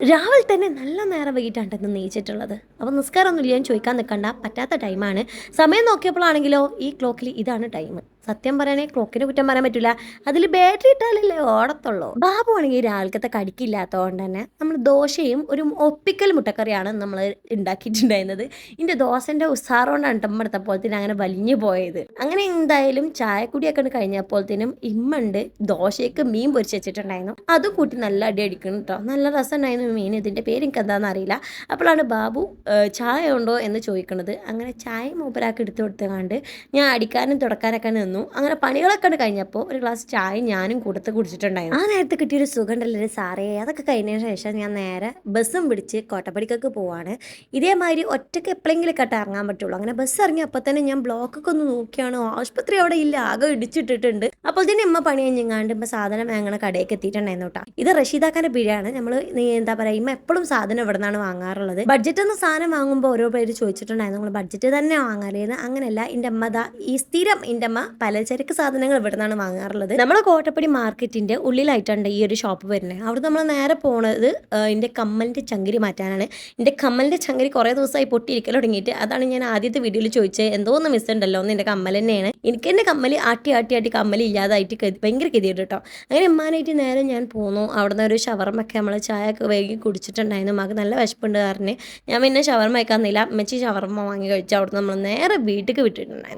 രാവിലെ തന്നെ നല്ല നേരം വൈകിട്ടാണ് ഇന്ന് നീച്ചിട്ടുള്ളത്. അപ്പോൾ നിസ്കാരമൊന്നുമില്ല, ഞാൻ ചോദിക്കാൻ നിൽക്കണ്ട, പറ്റാത്ത ടൈമാണ്. സമയം നോക്കിയപ്പോഴാണെങ്കിലോ ഈ ക്ലോക്കിൽ ഇതാണ് ടൈം. സത്യം പറയുകയാണെങ്കിൽ ക്ലോക്കിനെ കുറ്റം പറയാൻ പറ്റില്ല, അതിൽ ബാറ്ററി ഇട്ടാലല്ലേ ഓടത്തുള്ളൂ. ബാബു ആണെങ്കിൽ രാവിലത്തെ കടിക്കില്ലാത്തതുകൊണ്ട് തന്നെ നമ്മൾ ദോശയും ഒരു ഒപ്പിക്കൽ മുട്ടക്കറിയാണ് നമ്മൾ ഉണ്ടാക്കിയിട്ടുണ്ടായിരുന്നത്. ഇതിൻ്റെ ദോശൻ്റെ ഉസാറുകൊണ്ടാണ് ടമ്പെടുത്തപ്പോഴത്തേനും അങ്ങനെ വലിഞ്ഞു പോയത്. അങ്ങനെ എന്തായാലും ചായക്കുടിയൊക്കെ കഴിഞ്ഞപ്പോഴത്തേനും ഇമ്മുണ്ട് ദോശയ്ക്ക് മീൻ പൊരിച്ച് വെച്ചിട്ടുണ്ടായിരുന്നു. അതും കൂട്ടി നല്ല അടി അടിക്കണം കേട്ടോ. നല്ല രസമുണ്ടായിരുന്നു മീൻ. ഇതിൻ്റെ പേര് എനിക്ക് എന്താണെന്ന് അറിയില്ല. അപ്പോഴാണ് ബാബു ചായ ഉണ്ടോ എന്ന് ചോദിക്കുന്നത്. അങ്ങനെ ചായ മൂപ്പരാക്കി എടുത്തു കൊടുത്തുകൊണ്ട് ഞാൻ അടിക്കാനും തുടക്കാനൊക്കെ നിന്നു. അങ്ങനെ പണികളൊക്കെ കഴിഞ്ഞപ്പോൾ ഒരു ഗ്ലാസ് ചായ ഞാനും കൂടത്ത് കുടിച്ചിട്ടുണ്ടായിരുന്നു. ആ നേരത്തെ കിട്ടിയൊരു സുഖം ഉണ്ടല്ലോ സാറേ. അതൊക്കെ കഴിഞ്ഞതിന് ശേഷം ഞാൻ നേരെ ബസ്സും പിടിച്ച് കോട്ടപ്പടിക്കൊക്കെ പോവാണ്. ഇതേമാതിരി ഒറ്റയ്ക്ക് എപ്പോഴെങ്കിലൊക്കെ ഇറങ്ങാൻ പറ്റുള്ളൂ. അങ്ങനെ ബസ് ഇറങ്ങിയപ്പോൾ തന്നെ ഞാൻ ബ്ലോക്കൊക്കെ ഒന്ന് നോക്കിയാണ്, ആശുപത്രി അവിടെ ഇല്ല, ആകെ ഇടിച്ചിട്ടിട്ടുണ്ട്. അപ്പോൾ ഇതിന് ഇമ്മ പണി കഴിഞ്ഞാണ്ട് ഇമ്മ സാധനം വാങ്ങണ കടയൊക്കെ എത്തിയിട്ടുണ്ടായിരുന്നു കേട്ടോ. ഇത് റഷീദാക്കാൻ്റെ പിഴയാണ്. നമ്മൾ എന്താ പറയുക, ഇമ്മ എപ്പോഴും സാധനം ഇവിടെ നിന്നാണ് വാങ്ങാറുള്ളത്. ബഡ്ജറ്റ് എന്ന സാധനം വാങ്ങുമ്പോൾ ഓരോ പേര് ചോദിച്ചിട്ടുണ്ടായിരുന്നു, നമ്മൾ ബഡ്ജറ്റ് തന്നെ വാങ്ങാറിയത്. അങ്ങനെയല്ല, എൻ്റെ അമ്മ ഈ സ്ഥിരം എൻ്റെ അമ്മ പലചരക്ക് സാധനങ്ങൾ ഇവിടെ നിന്നാണ് വാങ്ങാറുള്ളത്. നമ്മളെ കോട്ടപ്പടി മാർക്കറ്റിന്റെ ഉള്ളിലായിട്ടുണ്ട് ഈ ഒരു ഷോപ്പ് വരുന്നത്. അവിടെ നമ്മൾ നേരെ പോണത് എൻ്റെ കമ്മലിൻ്റെ ചങ്കിരി മാറ്റാനാണ്. എൻ്റെ കമ്മലിൻ്റെ ചങ്കിരി കുറേ ദിവസമായി പൊട്ടിയിരിക്കൽ തുടങ്ങിയിട്ട്. അതാണ് ഞാൻ ആദ്യത്തെ വീഡിയോയിൽ ചോദിച്ചത്, എന്തോ ഒന്ന് മിസ് ഉണ്ടല്ലോ എന്ന്. എൻ്റെ കമ്മൽ തന്നെയാണ്. എനിക്ക് എൻ്റെ കമ്മൽ ആട്ടി കമ്മൽ ഇല്ലാതായിട്ട് ഭയങ്കര ഗതിയുണ്ട് കേട്ടോ. അങ്ങനെ ഉമ്മാനായിട്ട് നേരെ ഞാൻ പോന്നു. അവിടെ നിന്ന് ഒരു ഷവർമൊക്കെ നമ്മൾ ചായ ഒക്കെ വൈകി കുടിച്ചിട്ടുണ്ടായിരുന്നു. മകൾക്ക് നല്ല വിശപ്പുണ്ട് കാരണം ഞാൻ പിന്നെ ഷവർമ വയ്ക്കാന്നില്ല, അമ്മച്ചി ഷവർമ വാങ്ങി കഴിച്ചു. അവിടെ നിന്ന് നമ്മൾ നേരെ വീട്ടിലേക്ക് വിട്ടിട്ടുണ്ടായിരുന്നു.